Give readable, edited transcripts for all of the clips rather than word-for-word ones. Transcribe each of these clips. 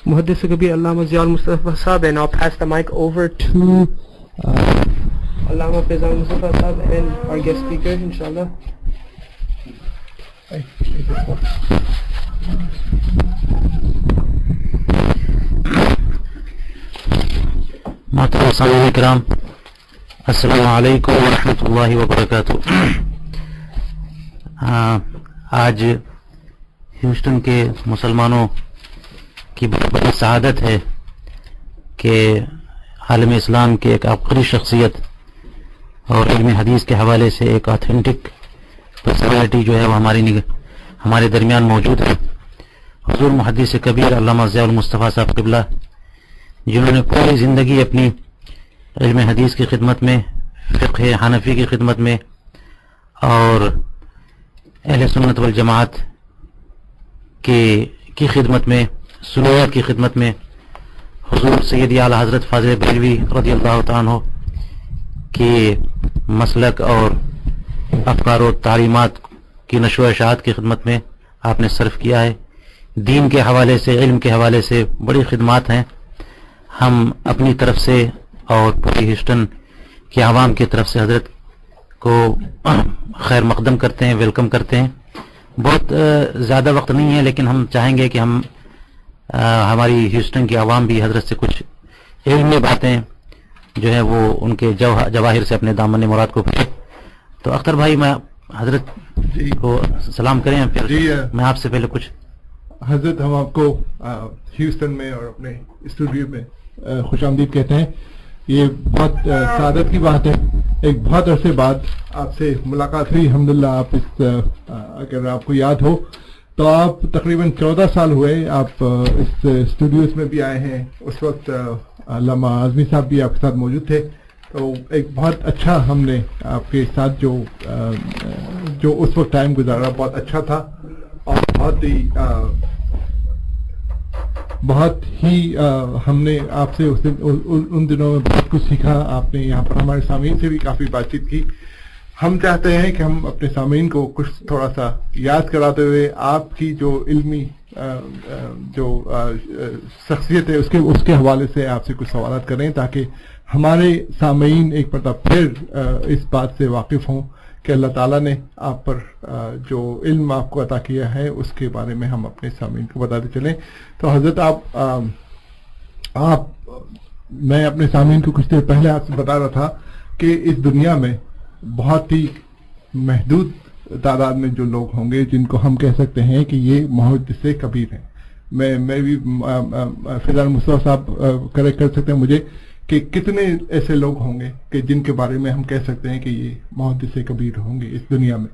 Muhaddis Kabir Allama Ziaul Mustafa Sahab, and I'll pass the mic over to Allama Faizan Mustafa Sahab and our guest speaker, inshallah. محترم سامعین کرام، السلام علیکم ورحمۃ اللہ وبرکاتہ۔ آج ہیوسٹن کے مسلمانوں کی بہت بڑی سعادت ہے کہ عالم اسلام کے ایک عبقری شخصیت اور علم حدیث کے حوالے سے ایک آتھینٹک پرسنالٹی جو ہے وہ ہمارے درمیان موجود ہے۔ حضور محدث کبیر علامہ ضیاء المصطفیٰ صاحب قبلہ، جنہوں نے پوری زندگی اپنی علم حدیث کی خدمت میں، فقہ حنفی کی خدمت میں اور اہل سنت والجماعت کی خدمت میں، سنت کی خدمت میں، حضور سیدی اعلیٰ حضرت فاضل بریلوی رضی اللہ تعالیٰ عنہ کے مسلک اور افکار و تعلیمات کی نشر و اشاعت کی خدمت میں آپ نے صرف کیا ہے۔ دین کے حوالے سے، علم کے حوالے سے بڑی خدمات ہیں۔ ہم اپنی طرف سے اور پوری ہیوسٹن کی عوام کی طرف سے حضرت کو خیر مقدم کرتے ہیں، ویلکم کرتے ہیں۔ بہت زیادہ وقت نہیں ہے، لیکن ہم چاہیں گے کہ ہماری ہیوسٹن کی عوام بھی حضرت سے کچھ علمی باتیں جو ہے وہ ان کے جواہر سے اپنے دامن مراد کو پڑھیں۔ تو اختر بھائی، میں حضرت کو سلام کریں، پھر میں آپ سے پہلے کچھ حضرت ہم آپ کو ہیوسٹن میں اور اپنے اسٹوڈیو میں خوش آمدید کہتے ہیں۔ یہ بہت سعادت کی بات ہے، ایک بہت عرصے بعد آپ سے ملاقات ہوئی الحمدللہ۔ آپ اگر آپ کو یاد ہو تو آپ تقریباً 14 سال ہوئے آپ اس اسٹوڈیوز میں بھی آئے ہیں۔ اس وقت علامہ اعظمی صاحب بھی آپ کے ساتھ موجود تھے، تو ایک بہت اچھا ہم نے آپ کے ساتھ جو اس وقت ٹائم گزارا بہت اچھا تھا، اور بہت ہی ہم نے آپ سے ان دنوں میں بہت کچھ سیکھا۔ آپ نے یہاں پر ہمارے سامعین سے بھی کافی بات چیت کی۔ ہم چاہتے ہیں کہ ہم اپنے سامعین کو کچھ تھوڑا سا یاد کراتے ہوئے آپ کی جو علمی جو شخصیت ہے اس کے حوالے سے آپ سے کچھ سوالات کریں، تاکہ ہمارے سامعین ایک مرتبہ پھر اس بات سے واقف ہوں کہ اللہ تعالیٰ نے آپ پر جو علم آپ کو عطا کیا ہے اس کے بارے میں ہم اپنے سامعین کو بتاتے چلیں۔ تو حضرت میں اپنے سامعین کو کچھ دیر پہلے آپ سے بتا رہا تھا کہ اس دنیا میں بہت ہی محدود تعداد میں جو لوگ ہوں گے جن کو ہم کہہ سکتے ہیں کہ یہ محدث کبیر ہیں۔ میں بھی فیضان مصطفیٰ صاحب کریکٹ کر سکتے ہیں مجھے کہ کتنے ایسے لوگ ہوں گے کہ جن کے بارے میں ہم کہہ سکتے ہیں کہ یہ محدث کبیر ہوں گے اس دنیا میں؟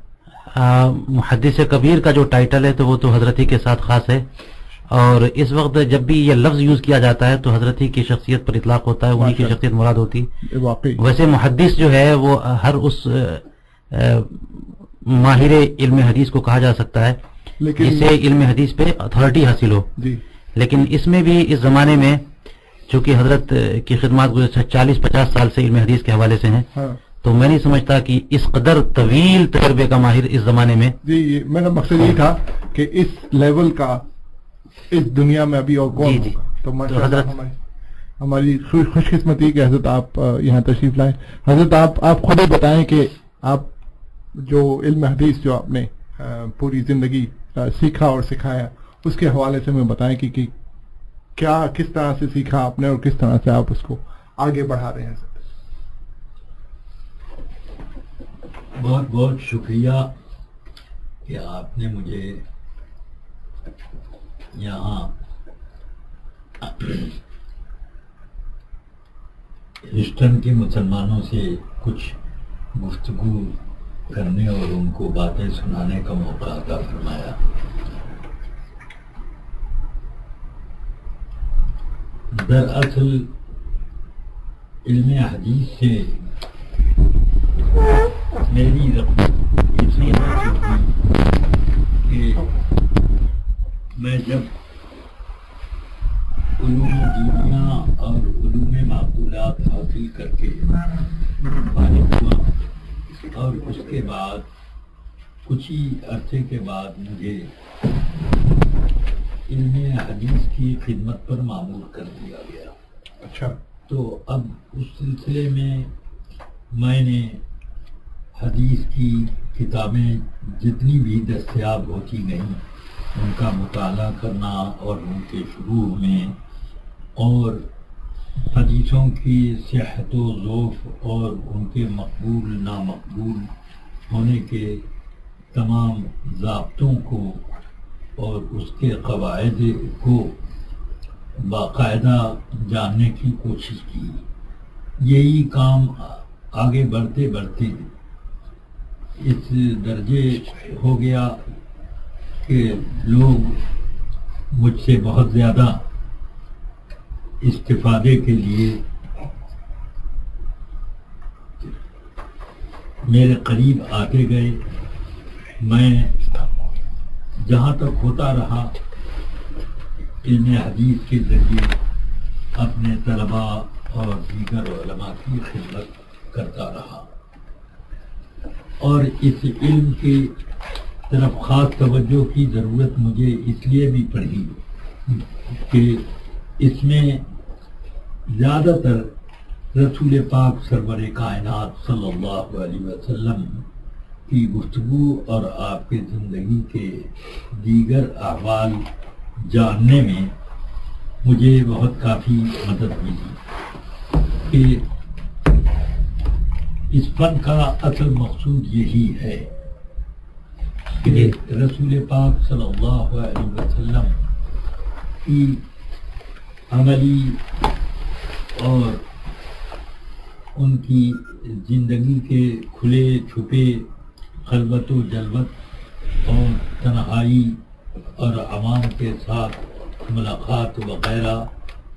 محدث کبیر کا جو ٹائٹل ہے تو وہ تو حضرت ہی کے ساتھ خاص ہے، اور اس وقت جب بھی یہ لفظ یوز کیا جاتا ہے تو حضرت ہی کی شخصیت پر اطلاق ہوتا ہے، انہی کی شخصیت مراد ہوتی ہے۔ واقعی ویسے محدث جو ہے وہ ہر اس ماہر علم حدیث کو کہا جا سکتا ہے جس سے علم حدیث پہ اتھارٹی حاصل ہو، لیکن اس میں بھی اس زمانے میں چونکہ حضرت کی خدمات گزشتہ 40-50 سال سے علم حدیث کے حوالے سے ہیں، تو میں نہیں سمجھتا کہ اس قدر طویل تجربے کا ماہر اس زمانے میں۔ جی، میرا مقصد یہ تھا کہ اس لیول کا اس دنیا میں ابھی اور کون ہوگا۔ تو ماشاءاللہ ہماری خوش قسمتی کہ حضرت آپ یہاں تشریف لائیں۔ حضرت آپ خود ہی بتائیں کہ آپ جو علم حدیث جو آپ نے پوری زندگی سیکھا اور سکھایا، اس کے حوالے سے میں بتائیں کہ کیا کس طرح سے سیکھا آپ نے اور کس طرح سے آپ اس کو آگے بڑھا رہے ہیں؟ بہت بہت شکریہ کہ آپ نے مجھے یہاں ہیوسٹن کے مسلمانوں سے کچھ گفتگو کرنے اور ان کو باتیں سنانے کا موقع عطا فرمایا۔ دراصل علم حدیث سے میری رغبت اتنی کہ میں جب علوم دینیا اور علوم معقولات حاصل کر کے فارغ ہوا، اور اس کے بعد کچھ ہی عرصے کے بعد مجھے علم حدیث کی کی خدمت پر معمور کر دیا گیا. اچھا. تو اب اس سلسلے میں نے حدیث کی کتابیں جتنی بھی دستیاب ہوتی گئیں ان کا مطالعہ کرنا اور ان کے شروع میں اور حدیثوں کی صحت و ضعف اور ان کے مقبول نامقبول ہونے کے تمام ضابطوں کو اور اس کے قواعد کو باقاعدہ جاننے کی کوشش کی. یہی کام آگے بڑھتے بڑھتے اس درجے ہو گیا کہ لوگ مجھ سے بہت زیادہ استفادے کے لیے میرے قریب آتے گئے. میں جہاں تک ہوتا رہا علم حدیث کے ذریعے اپنے طلباء اور دیگر علماء کی خدمت کرتا رہا اور اس علم کی طرف خاص توجہ کی ضرورت مجھے اس لیے بھی پڑی کہ اس میں زیادہ تر رسول پاک سرور کائنات صلی اللہ علیہ وسلم کی گفتگو اور آپ کے زندگی کے دیگر احوال جاننے میں مجھے بہت کافی مدد ملی کہ اس فن کا اصل مقصود یہی ہے کہ رسول پاک صلی اللہ علیہ وسلم کی عملی اور ان کی زندگی کے کھلے چھپے خلوت و جلوت اور تنہائی اور عوام کے ساتھ ملاقات وغیرہ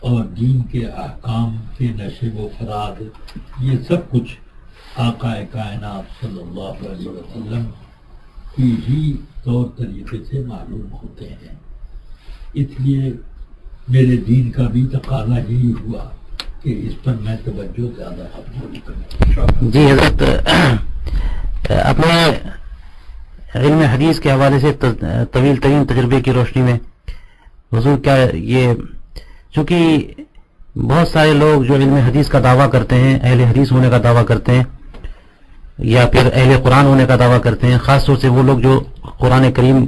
اور دین کے احکام کے نشر و فراد یہ سب کچھ آقا کائنات صلی اللہ علیہ وسلم کی ہی طور طریقے سے معلوم ہوتے ہیں. اس لیے میرے دین کا بھی تقاضا یہی ہوا کہ اس پر میں توجہ زیادہ حاصل کروں. جی حضرت، اپنے علم حدیث کے حوالے سے طویل ترین تجربے کی روشنی میں حضور کیا یہ، چونکہ بہت سارے لوگ جو علم حدیث کا دعویٰ کرتے ہیں، اہل حدیث ہونے کا دعویٰ کرتے ہیں یا پھر اہل قرآن ہونے کا دعویٰ کرتے ہیں، خاص طور سے وہ لوگ جو قرآن کریم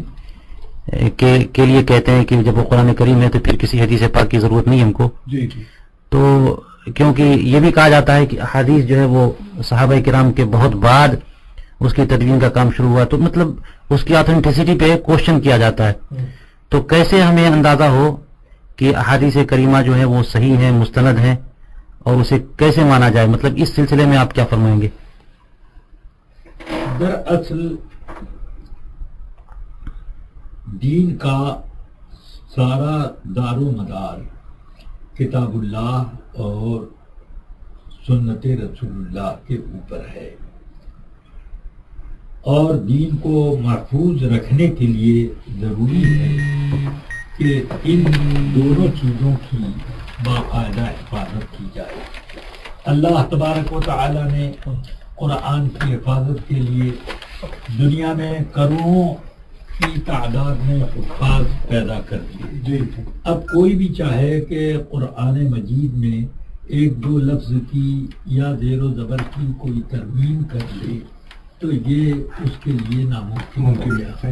کے لیے کہتے ہیں کہ جب وہ قرآن کریم ہے تو پھر کسی حدیث پاک کی ضرورت نہیں ہم کو. جی جی. تو کیونکہ یہ بھی کہا جاتا ہے کہ حدیث جو ہے وہ صحابہ کرام کے بہت بعد اس کی تدوین کا کام شروع ہوا، تو مطلب اس کی آتھینٹسٹی پہ کوشچن کیا جاتا ہے. تو کیسے ہمیں اندازہ ہو کہ احادیث کریمہ جو ہے وہ صحیح ہیں، مستند ہیں، اور اسے کیسے مانا جائے؟ مطلب اس سلسلے میں آپ کیا فرمائیں گے؟ دراصل دین کا سارا دار و مدار کتاب اللہ اور سنت رسول اللہ کے اوپر ہے، اور دین کو محفوظ رکھنے کے لیے ضروری ہے کہ ان دونوں چیزوں کی باقاعدہ حفاظت کی جائے. اللہ تبارک و تعالی نے قرآن کی حفاظت کے لیے دنیا میں کروڑوں کی تعداد میں حفاظ پیدا کر دیے. اب کوئی بھی چاہے کہ قرآن مجید میں ایک دو لفظ کی یا زیر و زبر کی کوئی ترمیم کر لے تو یہ اس کے لیے ناممکن ہو گیا.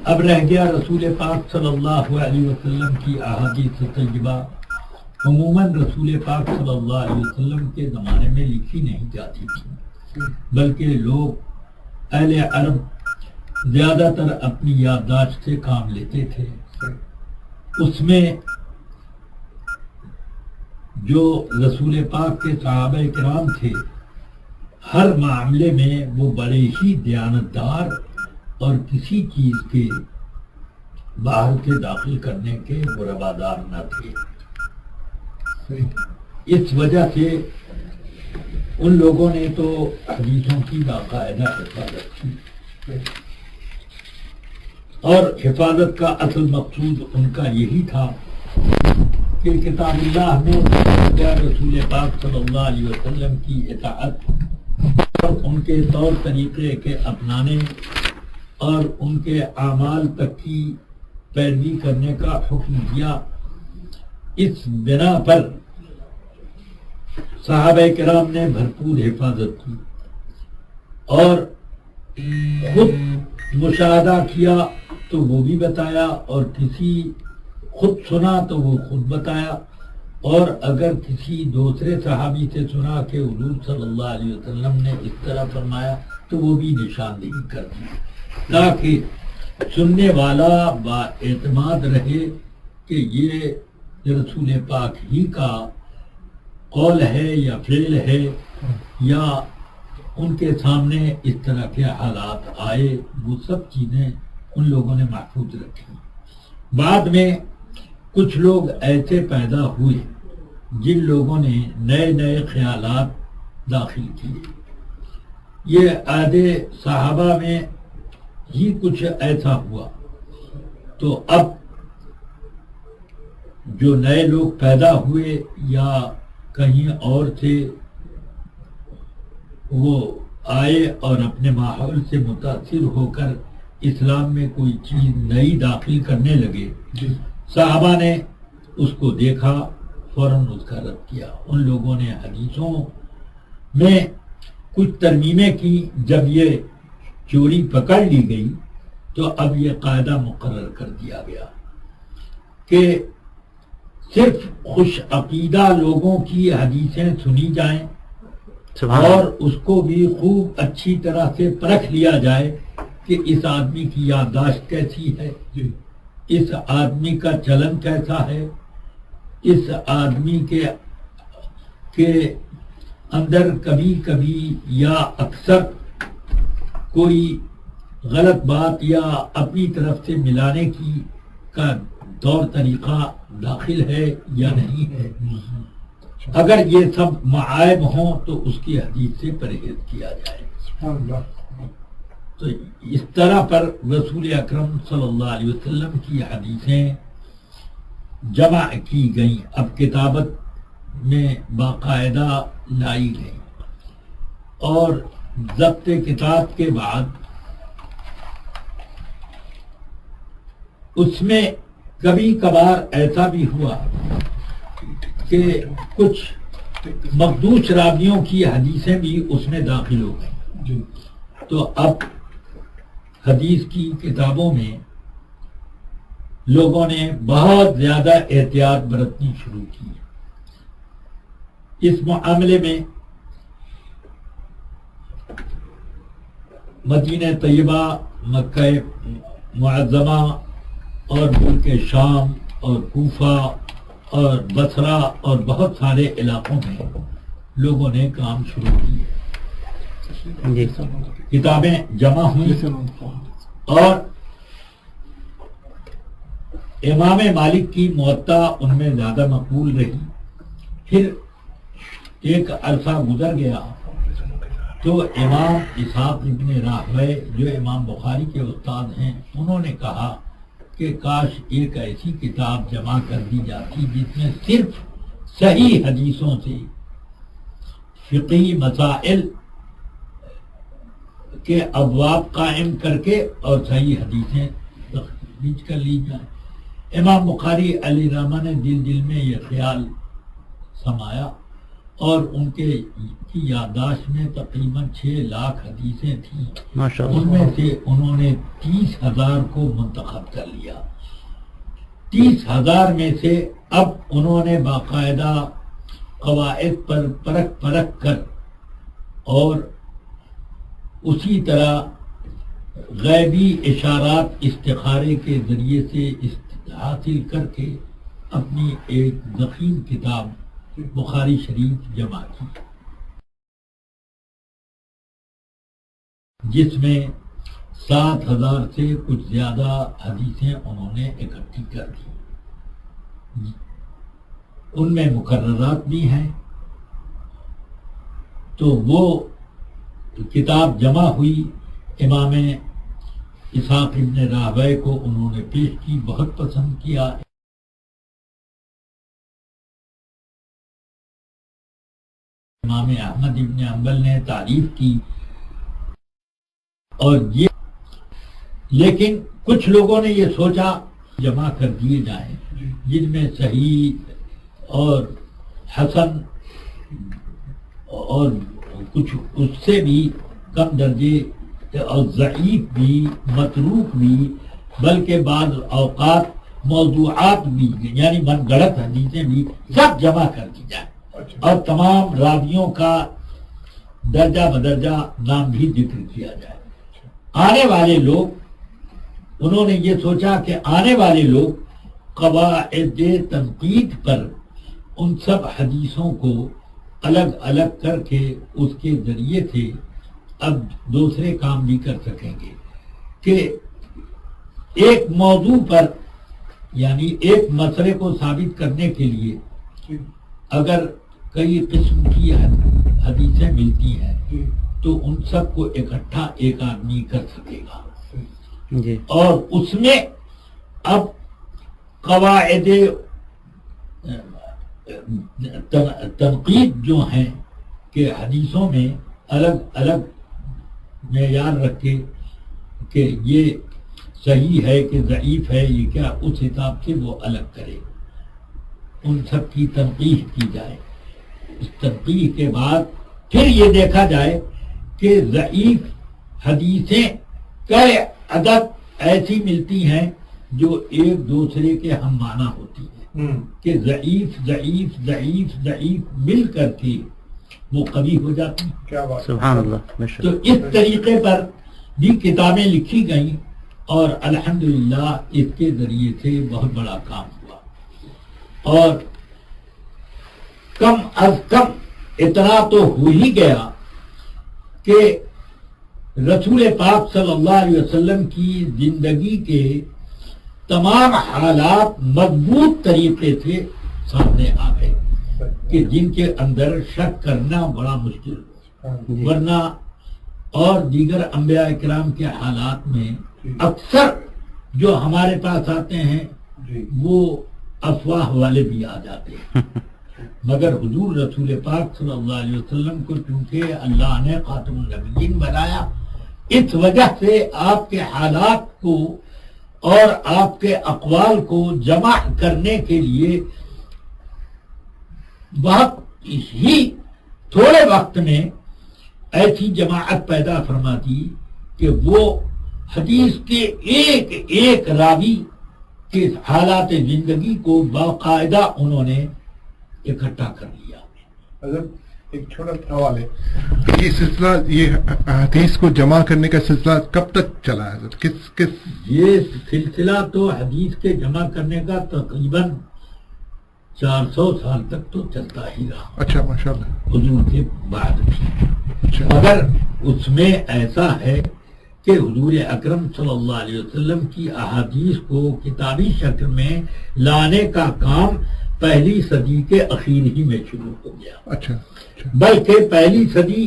اب رہ گیا رسول پاک صلی اللہ علیہ وسلم کی احادیث طیبہ. عموماً رسول پاک صلی اللہ علیہ وسلم کے زمانے میں لکھی نہیں جاتی تھی، بلکہ لوگ اہل عرب زیادہ تر اپنی یادداشت سے کام لیتے تھے. اس میں جو رسول پاک کے صحابہ کرام تھے ہر معاملے میں وہ بڑے ہی دیانتدار اور کسی چیز کے باہر کے داخل کرنے کے روادار نہ تھے. اس وجہ سے ان لوگوں نے تو حدیثوں کی باقاعدہ حفاظت کی، اور حفاظت کا اصل مقصود ان کا یہی تھا کہ کتاب اللہ میں رسول پاک صلی اللہ علیہ وسلم کی اطاعت اور ان کے طور طریقے کے اپنانے اور ان کے اعمال تک کی پیروی کرنے کا حکم دیا. اس بنا پر صحابہ کرام نے بھرپور حفاظت کی اور خود مشاہدہ کیا تو وہ بھی بتایا، اور کسی خود سنا تو وہ خود بتایا، اور اگر کسی دوسرے صحابی سے سنا کہ حضور صلی اللہ علیہ وسلم نے اس طرح فرمایا تو وہ بھی نشاندہی کر دی، تاکہ سننے والا با اعتماد رہے کہ یہ رسول پاک ہی کا قول ہے یا فعل ہے، یا ان کے سامنے اس طرح کے حالات آئے. وہ سب چیزیں ان لوگوں نے محفوظ رکھی. بعد میں کچھ لوگ ایسے پیدا ہوئے جن لوگوں نے نئے نئے خیالات داخل کیے. یہ آدھے صحابہ میں ہی کچھ ایسا ہوا، تو اب جو نئے لوگ پیدا ہوئے یا کہیں اور سے وہ آئے اور اپنے ماحول سے متاثر ہو کر اسلام میں کوئی چیز نئی داخل کرنے لگے. صحابہ نے اس کو دیکھا، فوراً اس کا رد کیا. ان لوگوں نے حدیثوں میں کچھ ترمیمیں کی. جب یہ چوری پکڑ لی گئی تو اب یہ قاعدہ مقرر کر دیا گیا کہ صرف خوش عقیدہ لوگوں کی حدیثیں سنی جائیں اور اس کو بھی خوب اچھی طرح سے پرکھ لیا جائے کہ اس آدمی کی یادداشت کیسی ہے، اس آدمی کا چلن کیسا ہے، اس آدمی کے اندر کبھی کبھی یا اکثر کوئی غلط بات یا اپنی طرف سے ملانے کی کا طور طریقہ داخل ہے یا نہیں ہے. اگر یہ سب معائب ہوں تو اس کی حدیث سے پرہیز کیا جائے. تو اس طرح پر رسول اکرم صلی اللہ علیہ وسلم کی حدیثیں جمع کی گئیں، اب کتابت میں باقاعدہ لائی گئیں، اور ضبط کتاب کے بعد اس میں کبھی کبھار ایسا بھی ہوا کہ کچھ مخدوش راویوں کی حدیثیں بھی اس میں داخل ہو گئیں. تو اب حدیث کی کتابوں میں لوگوں نے بہت زیادہ احتیاط برتنی شروع کی. اس معاملے میں مدینہ طیبہ، مکہ معظمہ اور ملک شام اور کوفہ اور بصرہ اور بہت سارے علاقوں میں لوگوں نے کام شروع کیے. کتابیں جمع ہوئیں اور امام مالک کی موطا ان میں زیادہ مقبول رہی. پھر ایک عرصہ گزر گیا تو امام اسحاق ابن راہوے جو امام بخاری کے استاد ہیں، انہوں نے کہا کہ کاش ایک ایسی کتاب جمع کر دی جاتی جس میں صرف صحیح حدیثوں سے فقہی مسائل کے ابواب قائم کر کے اور صحیح حدیثیں تخریج کر لی جائیں. امام بخاری علیہ الرحمہ نے دل میں یہ خیال سمایا، اور ان کی یادداشت میں تقریباً 6 لاکھ حدیثیں تھیں. ان میں سے انہوں نے 30,000 کو منتخب کر لیا. 30,000 میں سے اب انہوں نے باقاعدہ قواعد پر پرکھ کر اور اسی طرح غیبی اشارات استخارے کے ذریعے سے حاصل کر کے اپنی ایک ضخیم کتاب بخاری شریف جمع کی، جس میں 7,000 سے کچھ زیادہ حدیثیں انہوں نے اکٹھی کر دی. ان میں مقررات بھی ہیں. تو وہ کتاب جمع ہوئی، امام اسحاق ابن راہوے کو انہوں نے پیش کی، بہت پسند کیا. امام احمد ابن حنبل نے تعریف کی، اور یہ لیکن کچھ لوگوں نے یہ سوچا جمع کر دیے جائیں جن میں صحیح اور حسن اور کچھ اس سے بھی کم درجے اور ضعیف بھی متروک بھی بلکہ بعض اوقات موضوعات بھی یعنی من گڑت حدیثیں بھی سب جمع کر دی جائیں اور تمام راویوں کا درجہ بدرجہ نام بھی ذکر کیا جائے. آنے والے لوگ انہوں نے یہ سوچا کہ آنے والے لوگ قواعد تنقید پر ان سب حدیثوں کو الگ الگ کر کے اس کے ذریعے سے اب دوسرے کام بھی کر سکیں گے کہ ایک موضوع پر یعنی ایک مسئلے کو ثابت کرنے کے لیے اگر کئی قسم کی حدیثیں ملتی ہیں تو ان سب کو اکٹھا ایک آدمی کر سکے گا جی. اور اس میں اب قواعد تنقید جو ہیں کہ حدیثوں میں الگ الگ معیار رکھے کہ یہ صحیح ہے کہ ضعیف ہے یہ کیا اس حساب سے وہ الگ کرے ان سب کی تنقید کی جائے. اس تنقید کے بعد پھر یہ دیکھا جائے کہ ضعیف حدیثیں کئی عدد ایسی ملتی ہیں جو ایک دوسرے کے ہم معنی ہوتی ہیں کہ ضعیف ضعیف ضعیف ضعیف مل کر کے وہ قوی ہو جاتی ہیں. کیا بات. سبحان اللہ. تو اس طریقے پر بھی کتابیں لکھی گئیں اور الحمدللہ اس کے ذریعے سے بہت بڑا کام ہوا اور کم از کم اتنا تو ہو ہی گیا کہ رسول پاک صلی اللہ علیہ وسلم کی زندگی کے تمام حالات مضبوط طریقے سے سامنے آ گئے کہ جن کے اندر شک کرنا بڑا مشکل ہو. ورنہ اور دیگر انبیاء کرام کے حالات میں اکثر جو ہمارے پاس آتے ہیں وہ افواہ والے بھی آ جاتے ہیں مگر حضور رسول پاک صلی اللہ علیہ وسلم کو چونکہ اللہ نے خاتم النبیین بنایا اس وجہ سے آپ کے حالات کو اور آپ کے اقوال کو جمع کرنے کے لیے بہت ہی تھوڑے وقت میں ایسی جماعت پیدا فرما دی کہ وہ حدیث کے ایک ایک راوی کے حالات زندگی کو باقاعدہ انہوں نے اکٹھا کر لیا. حضرت ایک چھوٹا سوال ہے، یہ سلسلہ یہ حدیث کو جمع کرنے کا سلسلہ کب تک چلا ہے حضرت؟ کس یہ سلسلہ تو حدیث کے جمع کرنے کا تقریباً 400 سال تک تو چلتا ہی رہا. اچھا ماشاءاللہ. حضور کے بعد بھی. اچھا. مگر اس میں ایسا ہے کہ حضور اکرم صلی اللہ علیہ وسلم کی احادیث کو کتابی شکل میں لانے کا کام پہلی صدی کے اخیر ہی میں شروع ہو گیا. اچھا. بلکہ پہلی صدی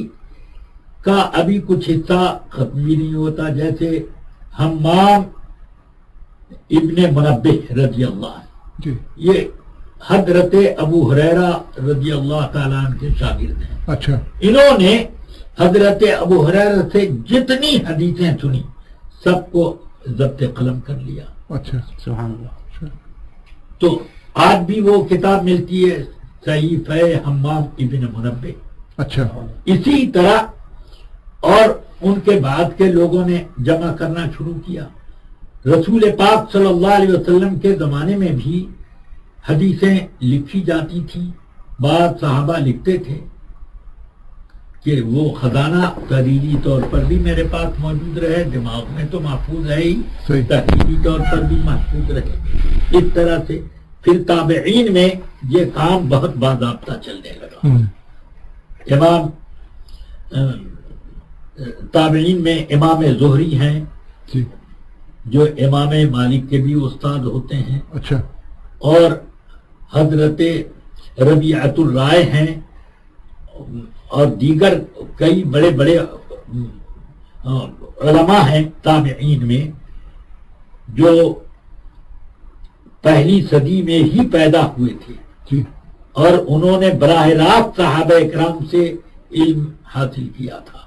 کا ابھی کچھ حصہ ختم بھی نہیں ہوتا. جیسے حمام ابن منبہ رضی اللہ عنہ، جی. یہ حضرت ابو ہریرہ رضی اللہ تعالیٰ عنہ کے شاگرد ہیں. اچھا. انہوں نے حضرت ابو ہریرہ سے جتنی حدیثیں سنی سب کو ضبط قلم کر لیا. اچھا. سبحان اللہ. تو آج بھی وہ کتاب ملتی ہے صحیح ہے حمام ابن منبہ. اچھا. اسی طرح اور ان کے بعد کے لوگوں نے جمع کرنا شروع کیا. رسول پاک صلی اللہ علیہ وسلم کے زمانے میں بھی حدیثیں لکھی جاتی تھیں. بعض صحابہ لکھتے تھے کہ وہ خزانہ تحریری طور پر بھی میرے پاس موجود رہے، دماغ میں تو محفوظ ہے ہی، تحریری طور پر بھی محفوظ رہے. اس طرح سے پھر تابعین میں یہ کام بہت باضابطہ چلنے لگا. امام تابعین میں امام زہری ہیں جو امام مالک کے بھی استاد ہوتے ہیں. اچھا. اور حضرت ربیعۃ الرائے ہیں اور دیگر کئی بڑے بڑے علماء ہیں تابعین میں جو پہلی صدی میں ہی پیدا ہوئے تھے جی. اور انہوں نے براہ راست صحابہ اکرام سے علم حاصل کیا تھا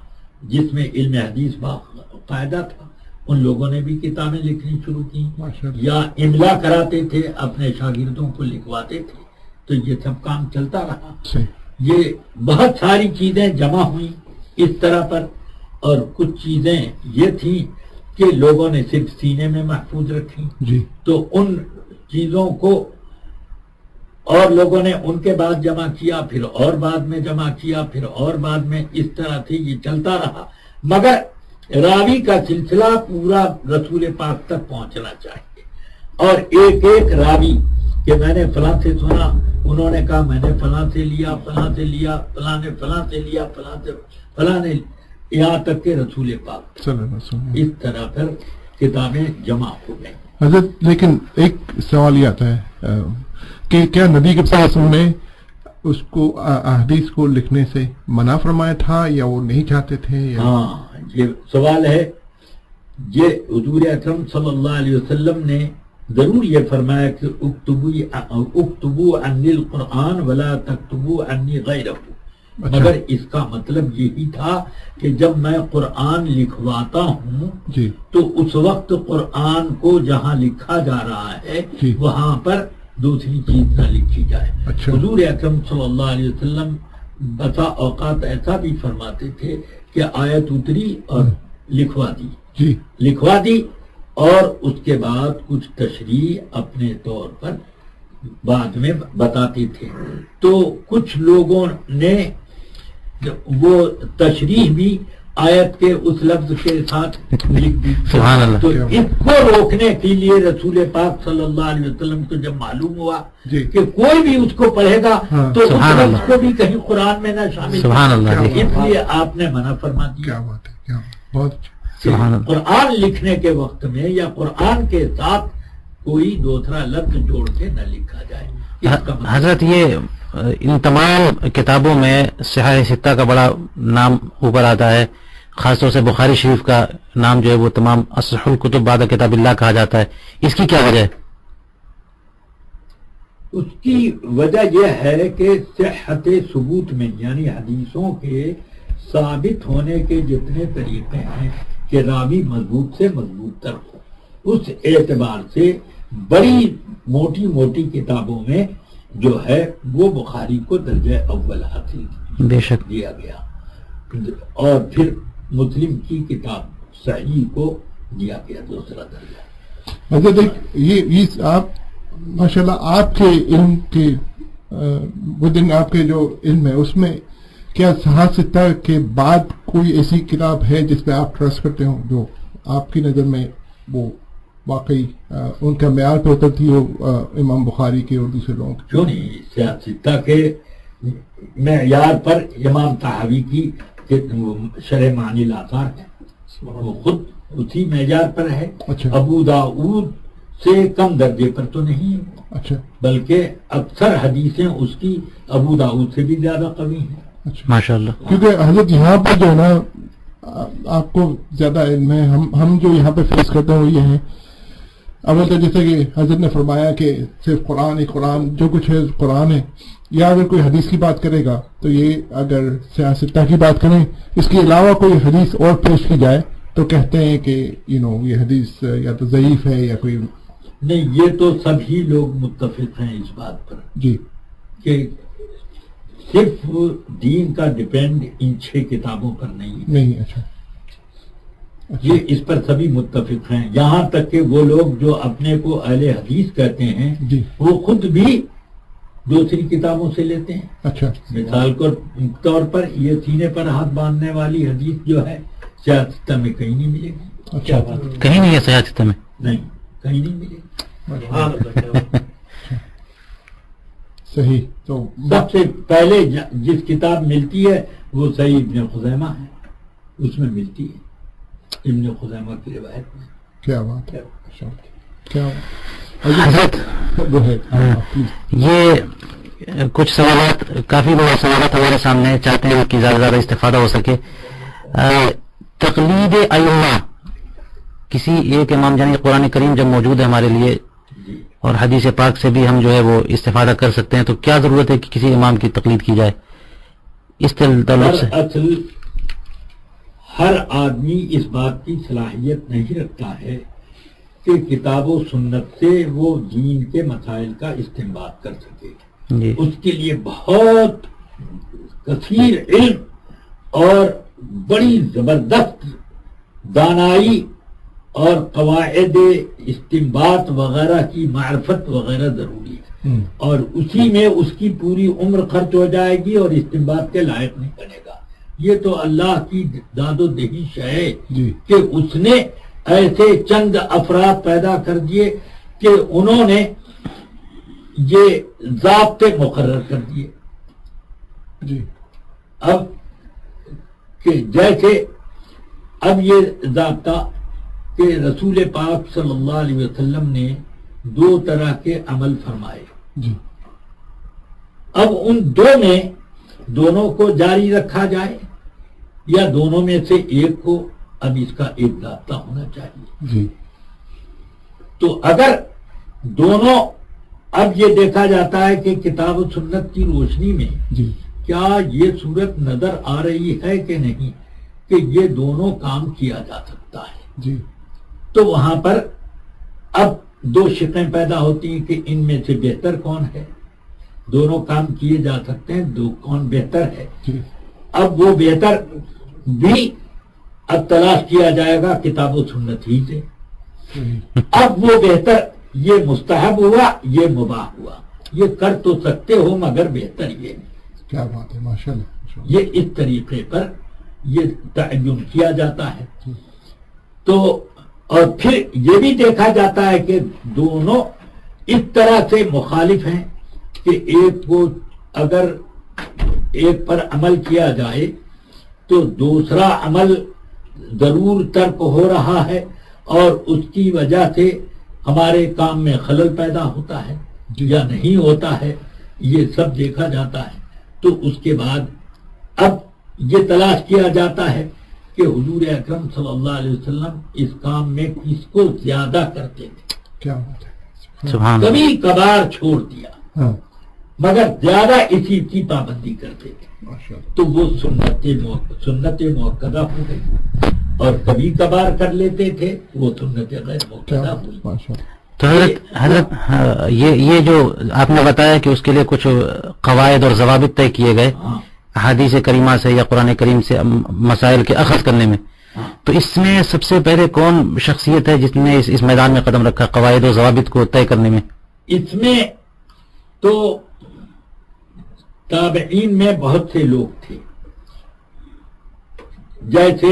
جس میں علم حدیث باقاعدہ تھا. ان لوگوں نے بھی کتابیں لکھنی شروع کی، ماشاءاللہ۔ یا املا کراتے تھے، اپنے شاگردوں کو لکھواتے تھے، تو یہ سب کام چلتا رہا۔ صحیح۔ یہ بہت ساری چیزیں جمع ہوئیں اس طرح پر، اور کچھ چیزیں یہ تھیں کہ لوگوں نے صرف سینے میں محفوظ رکھی، جی تو ان چیزوں کو اور لوگوں نے ان کے بعد جمع کیا، پھر اور بعد میں جمع کیا، پھر اور بعد میں، اس طرح سے یہ چلتا رہا، مگر راوی کا سلسلہ پورا رسول پاک تک پہنچنا چاہیے، اور ایک ایک راوی کہ میں نے فلاں سے سنا، انہوں نے کہا میں نے فلاں سے لیا، فلاں سے لیا، فلاں نے فلاں سے لیا، فلاں سے فلاں نے، یہاں تک کہ رسول پاک، صلی اللہ علیہ وسلم۔ اس طرح پر کتابیں جمع ہو گئیں۔ حضرت لیکن ایک سوال یہ آتا ہے کہ کیا نبی کے پاس نے اس کو احادیث کو لکھنے سے منع فرمایا تھا، یا وہ نہیں چاہتے تھے، یا؟ ہاں، یہ سوال ہے۔ یہ حضور اکرم صلی اللہ علیہ وسلم نے ضرور یہ فرمایا کہ اکتبوا عنی القرآن ولا تکتبوا عنی غیرہ، مگر اس کا مطلب یہی تھا کہ جب میں قرآن لکھواتا ہوں جی تو اس وقت قرآن کو جہاں لکھا جا رہا ہے جی۔ وہاں پر دوسری چیز نہ لکھی جائے۔ اچھا۔ حضور اکرم صلی اللہ علیہ وسلم بسا اوقات ایسا بھی فرماتے تھے کہ آیت اتری اور لکھوا دی، جی لکھوا دی، اور اس کے بعد کچھ تشریح اپنے طور پر بعد میں بتاتے تھے، تو کچھ لوگوں نے وہ تشریح بھی آیت کے اس لفظ کے ساتھ لکھ دی۔ سبحان اللہ۔ تو اس کو روکنے کے لیے رسول پاک صلی اللہ علیہ وسلم کو جب معلوم ہوا جی۔ کہ کوئی بھی اس کو پڑھے گا ہاں۔ تو اس سبحان لفظ اللہ۔ کو بھی کہیں قرآن میں نہ شامل سبحان اللہ جی۔ اس لیے آپ نے منع فرما دیا کیا بات ہے، کیا بات، بہت اچھا۔ سبحان اللہ۔ قرآن لکھنے کے وقت میں یا قرآن کے ساتھ کوئی دوسرا لفظ جوڑ کے نہ لکھا جائے۔ اس کا مطلب حضرت یہ ان تمام کتابوں میں صحیح ستہ کا بڑا نام اوپر آتا ہے، خاص طور سے بخاری شریف کا نام جو ہے وہ تمام اصح الکتب بعد کتاب اللہ کہا جاتا ہے، اس کی کیا وجہ ہے؟ اس کی وجہ یہ ہے کہ صحت ثبوت میں، یعنی حدیثوں کے ثابت ہونے کے جتنے طریقے ہیں کہ راوی مضبوط سے مضبوط تر ہو، اس اعتبار سے بڑی موٹی موٹی کتابوں میں جو ہے وہ بخاری کو درجہ اول حاصل بے شک۔ دیا گیا، اور پھر مسلم کی کتاب صحیح کو دیا گیا دوسرا درجہ۔ حضرت یہ آپ ماشاءاللہ آپ کے علم کے ودن آپ کے جو علم ہے اس میں کیا صحیح ستہ کے بعد کوئی ایسی کتاب ہے جس پہ آپ ٹرسٹ کرتے ہوں، جو آپ کی نظر میں وہ واقعی ان کا معیار پہ اترتی ہو، امام بخاری کے اور دوسرے لوگوں کے؟ کیوں نہیں، صحیح ستہ کے معیار پر امام طحاوی کی شرح معنی الآثار ہے، وہ خود اسی معیار پر ہے۔ اچھا۔ ابو داؤد سے کم درجے پر تو نہیں ہے، اچھا بلکہ اکثر حدیثیں اس کی ابو داؤد سے بھی زیادہ قوی ہیں۔ اچھا، ماشاءاللہ۔ کیونکہ حضرت یہاں پر جو ہے نا آپ کو زیادہ علم ہے، ہم جو یہاں پہ فیس کرتے ہیں وہ یہ ہے، اول تو جیسے کہ حضرت نے فرمایا کہ صرف قرآن ہی قرآن، جو کچھ ہے قرآن ہے، یا اگر کوئی حدیث کی بات کرے گا تو یہ اگر سیاستہ کی بات کریں اس کے علاوہ کوئی حدیث اور پیش کی جائے تو کہتے ہیں کہ یہ حدیث یا تو ضعیف ہے یا کوئی۔ نہیں، یہ تو سبھی لوگ متفق ہیں اس بات پر جی کہ صرف دین کا ڈیپینڈ ان 6 کتابوں پر نہیں ہے، نہیں۔ اچھا یہ اس پر سبھی متفق ہیں، یہاں تک کہ وہ لوگ جو اپنے کو اہل حدیث کہتے ہیں جی وہ خود بھی دوسری کتابوں سے لیتے ہیں۔ اچھا مثال کے طور پر یہ سینے پر ہاتھ باندھنے والی حدیث جو ہے سیاستہ میں کہیں نہیں ملے گی۔ اچھا کہیں نہیں ہے صحیح ستہ میں؟ نہیں، کہیں نہیں ملے گی۔ صحیح۔ تو سب سے پہلے جس کتاب ملتی ہے وہ صحیح ابن خزیمہ ہے، اس میں ملتی ہے، ابن خزیمہ کی روایت میں۔ کیا بات ہے، کیا حضرت یہ کچھ سوالات، کافی بڑے سوالات ہمارے سامنے، چاہتے ہیں کہ زیادہ سے زیادہ استفادہ ہو سکے۔ تقلید ائمہ، کسی ایک امام، یعنی قرآن کریم جب موجود ہے ہمارے لیے اور حدیث پاک سے بھی ہم جو ہے وہ استفادہ کر سکتے ہیں، تو کیا ضرورت ہے کہ کسی امام کی تقلید کی جائے؟ اس تعلق سے اصل ہر آدمی اس بات کی صلاحیت نہیں رکھتا ہے کہ کتاب و سنت سے وہ دین کے مسائل کا استنباط کر سکے. جی اس کے لیے بہت کثیر علم اور بڑی زبردست دانائی اور قواعد استنباط وغیرہ کی معرفت وغیرہ ضروری ہے، اور اسی میں اس کی پوری عمر خرچ ہو جائے گی اور استنباط کے لائق نہیں بنے گا. یہ تو اللہ کی داد و دہیش ہے کہ اس نے ایسے چند افراد پیدا کر دیے کہ انہوں نے یہ ضابطے مقرر کر دیے. اب کہ جیسے اب یہ ضابطہ کہ رسول پاک صلی اللہ علیہ وسلم نے 2 طرح کے عمل فرمائے. اب ان دونوں کو جاری رکھا جائے یا دونوں میں سے ایک کو. اب اس کا ایک ضابطہ ہونا چاہیے. تو اگر دونوں، اب یہ دیکھا جاتا ہے کہ کتاب و سنت کی روشنی میں کیا یہ صورت نظر آ رہی ہے کہ نہیں کہ یہ دونوں کام کیا جا سکتا ہے. تو وہاں پر اب 2 شقیں پیدا ہوتی ہیں کہ ان میں سے بہتر کون ہے. دونوں کام کیے جا سکتے ہیں، کون بہتر ہے. اب وہ بہتر بھی اب تلاش کیا جائے گا کتاب و سنت ہی سے. اب وہ بہتر یہ مستحب ہوا، یہ مباح ہوا، یہ کر تو سکتے ہو مگر بہتر یہ نہیں. کیا بات ہے، ماشاءاللہ. یہ اس طریقے پر یہ تعین کیا جاتا ہے. تو اور پھر یہ بھی دیکھا جاتا ہے کہ دونوں اس طرح سے مخالف ہیں کہ ایک کو اگر ایک پر عمل کیا جائے تو دوسرا عمل ضرور ترک ہو رہا ہے اور اس کی وجہ سے ہمارے کام میں خلل پیدا ہوتا ہے یا نہیں ہوتا ہے. یہ سب دیکھا جاتا ہے. تو اس کے بعد اب یہ تلاش کیا جاتا ہے کہ حضور اکرم صلی اللہ علیہ وسلم اس کام میں کس کو زیادہ کرتے تھے. کیا بات ہے، سبحان اللہ. کبھی کبھار چھوڑ دیا مگر زیادہ اسی کی پابندی کرتے تھے. تو وہ سنت موقدہ ہو گئی، اور کبھی کبھار کر لیتے تھے وہ سنت غیر موقدہ ہوئی. تو حضرت یہ جو آپ نے بتایا کہ اس کے لیے کچھ قواعد اور ضوابط طے کیے گئے احادیث کریمہ سے یا قرآن کریم سے مسائل کے اخذ کرنے میں، تو اس میں سب سے پہلے کون شخصیت ہے جس نے اس میدان میں قدم رکھا قواعد و ضوابط کو طے کرنے میں؟ اس میں تو تابعین میں بہت سے لوگ تھے، جیسے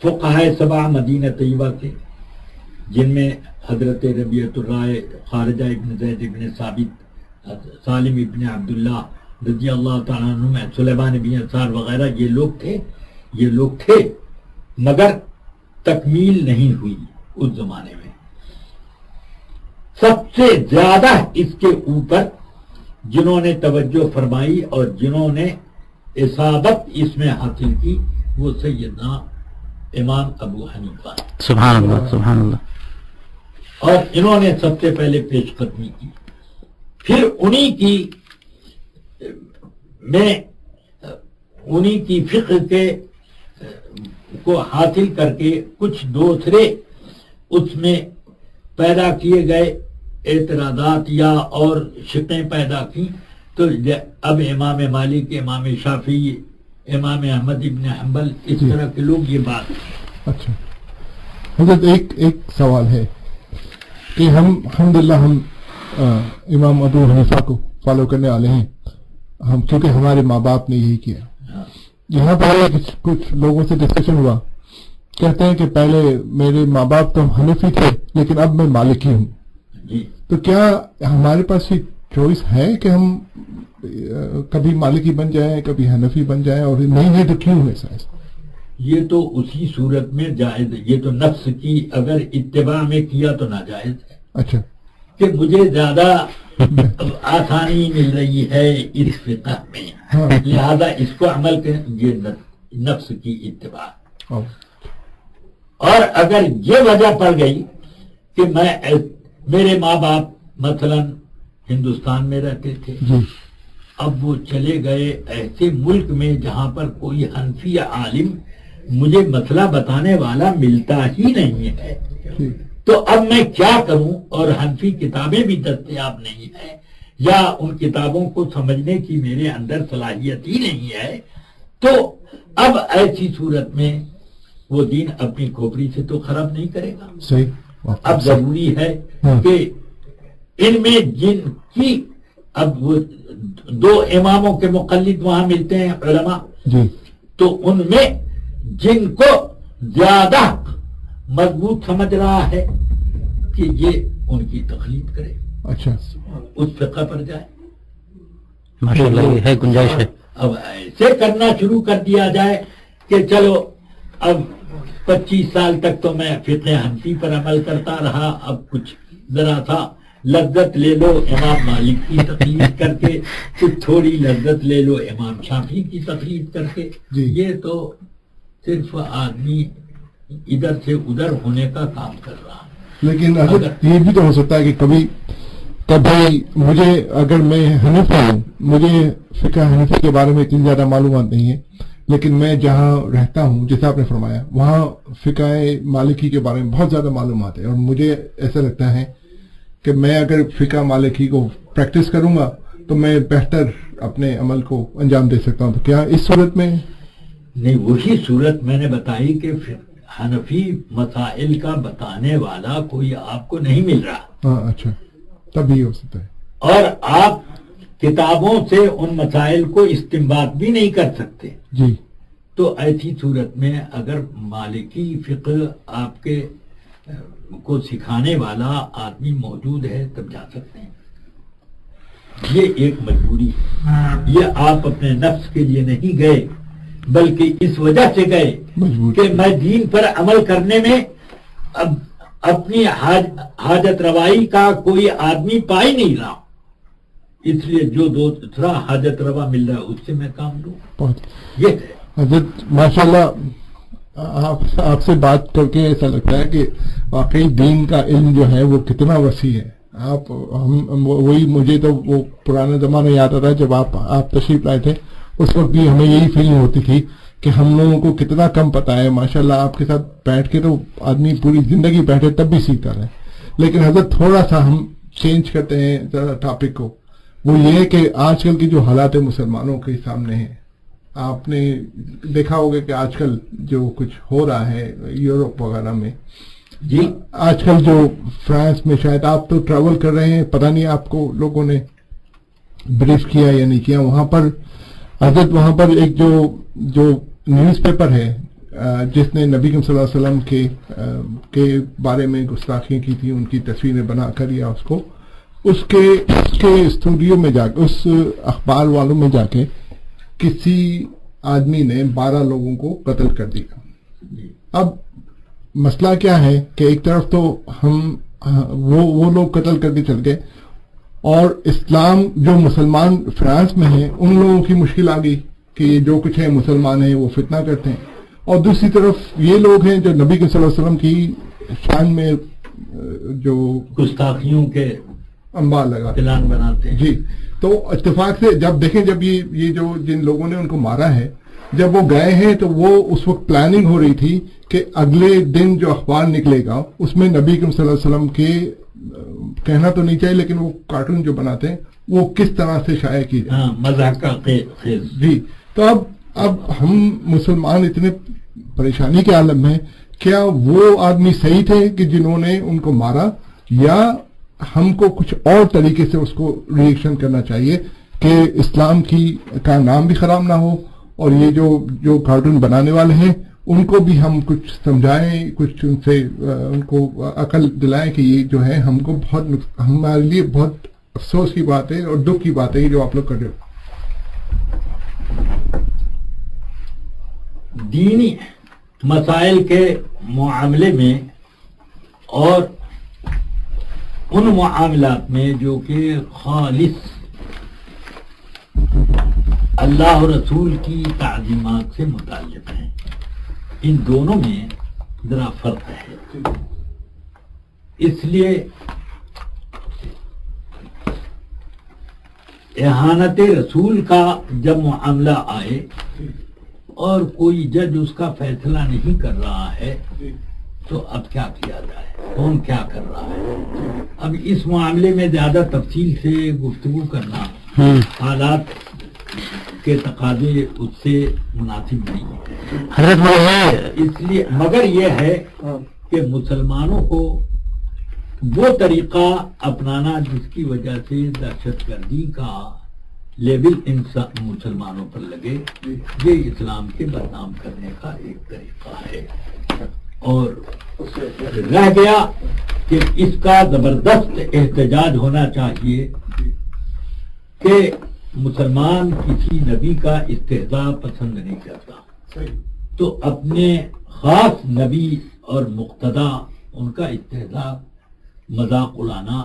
فقہاء 7 مدینہ طیبہ سے، جن میں حضرت ربیعۃ الرائے، خارجہ ابن زید ابن ثابت، سالم ابن عبداللہ رضی اللہ تعالیٰ عنہ، سلیمان بن یسار وغیرہ یہ لوگ تھے مگر تکمیل نہیں ہوئی اس زمانے میں. سب سے زیادہ اس کے اوپر جنہوں نے توجہ فرمائی اور جنہوں نے اصابت اس میں حاصل کی وہ سیدنا امام ابو حنیفہ. سبحان اللہ، سبحان اللہ. اور انہوں نے سب سے پہلے پیش قدمی کی. پھر انہی کی فقہ کے کو حاصل کر کے کچھ دوسرے اس میں پیدا کیے گئے اعتراضات یا اور شقیں پیدا کی. تو اب امام مالک، امام شافعی، امام احمد ابن حنبل، اس طرح کے لوگ یہ بات. اچھا حضرت، ایک سوال ہے کہ الحمدللہ ہم امام ابو حنیفہ کو فالو کرنے والے ہیں، ہم کیونکہ ہمارے ماں باپ نے یہی کیا. یہاں پر کچھ لوگوں سے ڈسکشن ہوا، کہتے ہیں کہ پہلے میرے ماں باپ تو حنفی تھے لیکن اب میں مالکی ہوں. تو کیا ہمارے پاس یہ چوائس ہے کہ ہم کبھی مالکی بن جائیں کبھی حنفی بن جائیں، اور نہیں ہے تو کیوں ہے سائز؟ یہ تو اسی صورت میں جائز ہے. یہ تو نفس کی اگر اتباع میں کیا تو ناجائز ہے. اچھا، کہ مجھے زیادہ آسانی مل رہی ہے اس فقہ میں، لہذا اس کو عمل کریں، یہ نفس کی اتباع. اور اگر یہ وجہ پڑ گئی کہ میرے ماں باپ مثلا ہندوستان میں رہتے تھے، اب وہ چلے گئے ایسے ملک میں جہاں پر کوئی حنفی عالم مجھے مسئلہ بتانے والا ملتا ہی نہیں ہے، تو اب میں کیا کروں؟ اور حنفی کتابیں بھی دستیاب نہیں ہیں، یا ان کتابوں کو سمجھنے کی میرے اندر صلاحیت ہی نہیں ہے، تو اب ایسی صورت میں وہ دین اپنی کھوپڑی سے تو خراب نہیں کرے گا۔ صحیح۔ اب ضروری ہے کہ ان میں جن کی اب وہ دو اماموں کے مقلد وہاں ملتے ہیں علماء، تو ان میں جن کو زیادہ مضبوط سمجھ رہا ہے کہ یہ ان کی تقلید کرے، اچھا، اس فقہ پر جائے۔ ماشاءاللہ یہ ہے گنجائش ہے۔ اب ایسے کرنا شروع کر دیا جائے کہ چلو اب 25 سال تک تو میں فقہ حنفی پر عمل کرتا رہا، اب کچھ ذرا سا لذت لے لو امام مالک کی تقلید کر کے، کچھ تھوڑی لذت لے لو امام شافعی کی تقلید کر کے۔ یہ تو صرف آدمی ادھر سے ادھر ہونے کا کام کر رہا ہے۔ لیکن حضرت یہ بھی تو ہو سکتا ہے کہ کبھی مجھے، اگر میں حنفی ہوں، مجھے فقہ حنفی کے بارے میں اتنی زیادہ معلومات نہیں ہے، لیکن میں جہاں رہتا ہوں جیسا آپ نے فرمایا وہاں فقہ مالکی کے بارے میں بہت زیادہ معلومات ہے، اور مجھے ایسا لگتا ہے کہ میں اگر فقہ مالکی کو پریکٹس کروں گا تو میں بہتر اپنے عمل کو انجام دے سکتا ہوں۔ تو کیا اس صورت میں؟ نہیں، وہی صورت میں نے بتائی کہ حنفی مسائل کا بتانے والا کوئی آپ کو نہیں مل رہا۔ ہاں، اچھا، تب بھی ہو سکتا ہے۔ اور آپ کتابوں سے ان مسائل کو استنباط بھی نہیں کر سکتے، جی، تو ایسی صورت میں اگر مالکی فقہ آپ کے کو سکھانے والا آدمی موجود ہے تب جا سکتے ہیں۔ یہ ایک مجبوری ہے، یہ آپ اپنے نفس کے لیے نہیں گئے بلکہ اس وجہ سے گئے کہ میں دین پر عمل کرنے میں اب اپنی حاجت روائی کا کوئی آدمی پا ہی نہیں رہا، اس لیے جو دوسرا حاجت روا مل رہا ہے اس سے میں کام لوں۔ یہ ہے حضرت ماشاءاللہ، آپ سے بات کر کے ایسا لگتا ہے کہ واقعی دین کا علم جو ہے وہ کتنا وسیع ہے۔ وہی مجھے تو وہ پرانا زمانہ یاد آتا ہے جب آپ تشریف لائے تھے، اس وقت بھی ہمیں یہی فیلنگ ہوتی تھی کہ ہم لوگوں کو کتنا کم پتہ ہے۔ ماشاءاللہ آپ کے ساتھ بیٹھ کے تو آدمی پوری زندگی بیٹھے تب بھی سیکھتا رہے، لیکن حضرت تھوڑا سا ہم چینج کرتے ہیں ذرا ٹاپک کو، وہ یہ ہے کہ آج کل کی جو حالات مسلمانوں کے سامنے ہیں، آپ نے دیکھا ہوگا کہ آج کل جو کچھ ہو رہا ہے یورپ وغیرہ میں، جی آج کل جو فرانس میں، شاید آپ تو ٹریول کر رہے ہیں، پتہ نہیں آپ کو لوگوں نے بریف کیا یا نہیں کیا، وہاں پر حضرت وہاں پر ایک جو نیوز پیپر ہے جس نے نبی صلی اللہ علیہ وسلم کے بارے میں گستاخیاں کی تھی، ان کی تصویریں بنا کر یا اس کے اسٹوڈیو میں جا کے، اس اخبار والوں میں جا کے کسی آدمی نے 12 لوگوں کو قتل کر دیا۔ اب مسئلہ کیا ہے کہ ایک طرف تو ہم وہ لوگ قتل کر کے چل گئے، اور اسلام جو مسلمان فرانس میں ہیں ان لوگوں کی مشکل آ گئی کہ یہ جو کچھ ہے مسلمان ہیں وہ فتنہ کرتے ہیں، اور دوسری طرف یہ لوگ ہیں جو نبی صلی اللہ علیہ وسلم کی شان میں جو گستاخیوں کے انبار لگا پلان بناتے ہیں۔ جی، تو اتفاق سے جب دیکھیں، جب یہ جو جن لوگوں نے ان کو مارا ہے جب وہ گئے ہیں تو وہ اس وقت پلاننگ ہو رہی تھی کہ اگلے دن جو اخبار نکلے گا اس میں نبی صلی اللہ علیہ وسلم کے، کہنا تو نہیں چاہیے لیکن وہ کارٹون جو بناتے ہیں وہ کس طرح سے شائع کی جائے، مذاق کا خیز۔ جی، تو اب ہم مسلمان اتنے پریشانی کے عالم میں، کیا وہ آدمی صحیح تھے کہ جنہوں نے ان کو مارا، یا ہم کو کچھ اور طریقے سے اس کو ریئیکشن کرنا چاہیے کہ اسلام کا نام بھی خراب نہ ہو، اور یہ جو کارٹون بنانے والے ہیں ان کو بھی ہم کچھ سمجھائیں، کچھ ان سے ان کو عقل دلائیں کہ یہ جو ہے ہم کو ہمارے لیے بہت افسوس کی بات ہے اور دکھ کی بات ہے جو آپ لوگ کر رہے ہو۔ دینی مسائل کے معاملے میں اور ان معاملات میں جو کہ خالص اللہ و رسول کی تعلیمات سے متعلق ہیں، ان دونوں میں ذرا فرق ہے۔ اس لیے احانت رسول کا جب معاملہ آئے اور کوئی جج اس کا فیصلہ نہیں کر رہا ہے تو اب کیا کیا جائے، کون کیا کر رہا ہے؟ اب اس معاملے میں زیادہ تفصیل سے گفتگو کرنا حالات کے تقاضے اس سے مناسب نہیں ہے حضرت اس لیے، مگر یہ ہے کہ مسلمانوں کو وہ طریقہ اپنانا جس کی وجہ سے دہشت گردی کا لیبل مسلمانوں پر لگے، یہ اسلام کے بدنام کرنے کا ایک طریقہ ہے، اور رہ گیا کہ اس کا زبردست احتجاج ہونا چاہیے کہ مسلمان کسی نبی کا استہزاء پسند نہیں کرتا، تو اپنے خاص نبی اور مقتدا ان کا استہزاء، مذاق اڑانا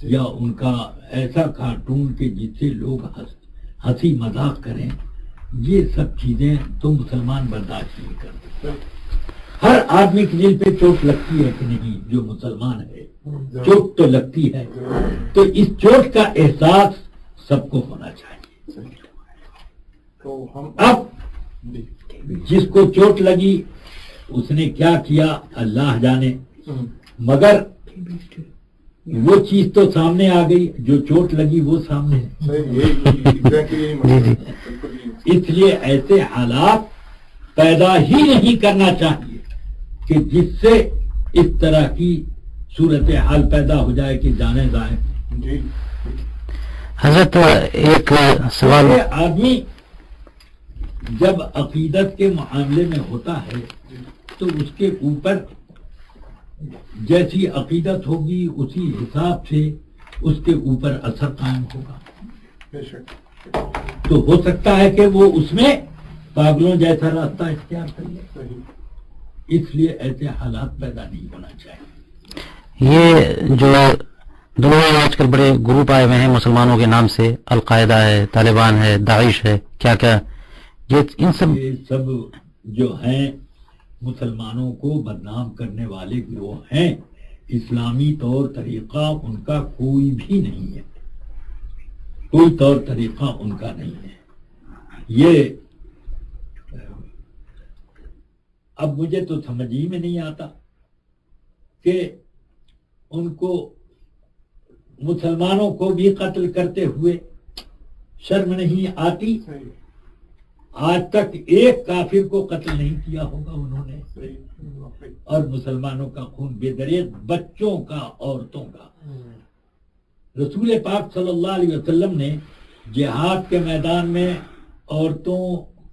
یا ان کا ایسا کارٹون کہ جس سے لوگ ہنسی مذاق کریں، یہ سب چیزیں تو مسلمان برداشت نہیں کرتے۔ ہر آدمی کے دل پہ چوٹ لگتی ہے کہ نہیں، جو مسلمان ہے چوٹ تو لگتی ہے، تو اس چوٹ کا احساس سب کو ہونا چاہیے۔ اب جس کو چوٹ لگی اس نے کیا کیا اللہ جانے، مگر وہ چیز تو سامنے آ گئی، جو چوٹ لگی وہ سامنے ہے۔ اس لیے ایسے حالات پیدا ہی نہیں کرنا چاہیے کہ جس سے اس طرح کی صورتحال پیدا ہو جائے کہ جانے جائیں۔ حضرت ایک سوال، آدمی جب عقیدت کے معاملے میں ہوتا ہے تو اس کے اوپر جیسی عقیدت ہوگی اسی حساب سے اس کے اوپر اثر قائم ہوگا، تو ہو سکتا ہے کہ وہ اس میں پاگلوں جیسا راستہ اختیار کر لے، اس لیے ایسے حالات پیدا نہیں ہونا چاہیے۔ یہ جو دنیا میں آج کل بڑے گروپ آئے ہوئے ہیں مسلمانوں کے نام سے، القاعدہ ہے، طالبان ہے، داعش ہے، کیا کیا، یہ سب جو ہیں مسلمانوں کو بدنام کرنے والے گروہ ہیں، اسلامی طور طریقہ ان کا کوئی بھی نہیں ہے، کوئی طور طریقہ ان کا نہیں ہے۔ یہ اب مجھے تو سمجھ ہی میں نہیں آتا کہ ان کو مسلمانوں کو بھی قتل کرتے ہوئے شرم نہیں آتی؟ آج تک ایک کافر کو قتل نہیں کیا ہوگا انہوں نے، اور مسلمانوں کا خون بے دریغ، بچوں کا، عورتوں کا۔ رسول پاک صلی اللہ علیہ وسلم نے جہاد کے میدان میں عورتوں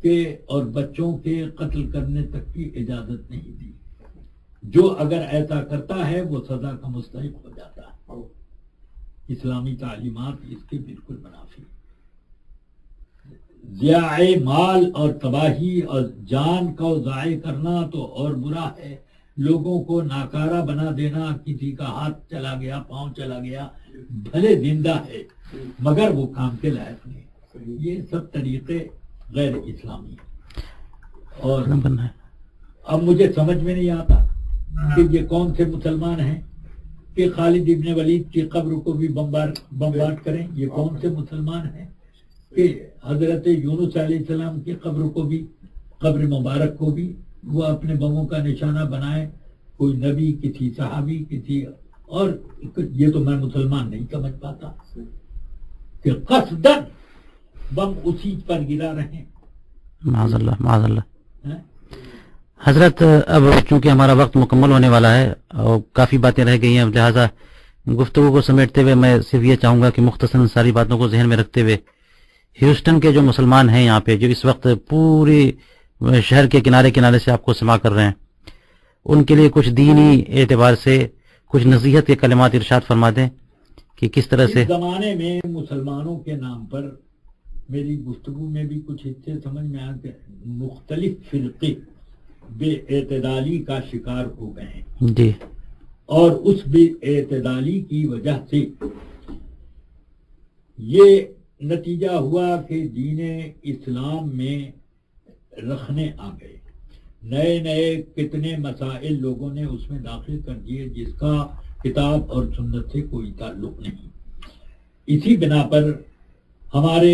کے اور بچوں کے قتل کرنے تک کی اجازت نہیں دی۔ جو اگر ایسا کرتا ہے وہ سزا کا مستحق ہو جاتا ہے۔ اسلامی تعلیمات اس کے بالکل منافی۔ ضیاع مال اور تباہی اور جان کو ضائع کرنا تو اور برا ہے، لوگوں کو ناکارہ بنا دینا، کسی کا ہاتھ چلا گیا، پاؤں چلا گیا، بھلے زندہ ہے مگر وہ کام کے لائق نہیں، یہ سب طریقے غیر اسلامی ہیں۔ اور اب مجھے سمجھ میں نہیں آتا کہ یہ کون سے مسلمان ہیں کہ خالد ابن ولید کی قبر کو بھی بمبارڈ کریں، یہ کون سے مسلمان ہیں کہ حضرت یونس علیہ السلام کی قبر کو بھی، قبر مبارک کو بھی وہ اپنے بموں کا نشانہ بنائے، کوئی نبی، کسی صحابی، کسی اور، یہ تو میں مسلمان نہیں سمجھ پاتا کہ قصداً بم اسی پر گرا رہے۔ معاذ اللہ، معاذ اللہ۔ حضرت اب چونکہ ہمارا وقت مکمل ہونے والا ہے اور کافی باتیں رہ گئی ہیں، لہٰذا گفتگو کو سمیٹتے ہوئے میں صرف یہ چاہوں گا کہ مختصراً ساری باتوں کو ذہن میں رکھتے ہوئے ہیوسٹن کے جو مسلمان ہیں یہاں پہ، جو اس وقت پوری شہر کے کنارے کنارے سے آپ کو سماع کر رہے ہیں، ان کے لیے کچھ دینی اعتبار سے کچھ نصیحت کے کلمات ارشاد فرما دیں کہ کس طرح سے۔ اس زمانے میں مسلمانوں کے نام پر میری گفتگو میں بھی کچھ حصے سمجھ میں آ کے مختلف فرقے بے اعتدالی کا شکار ہو گئے ہیں جی، اور اس بے اعتدالی کی وجہ سے یہ نتیجہ ہوا کہ دین اسلام میں رکھنے آ گئے، نئے نئے کتنے مسائل لوگوں نے اس میں داخل کر دیے جس کا کتاب اور سنت سے کوئی تعلق نہیں۔ اسی بنا پر ہمارے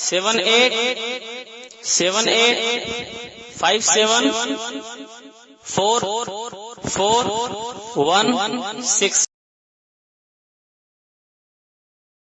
7857 44116।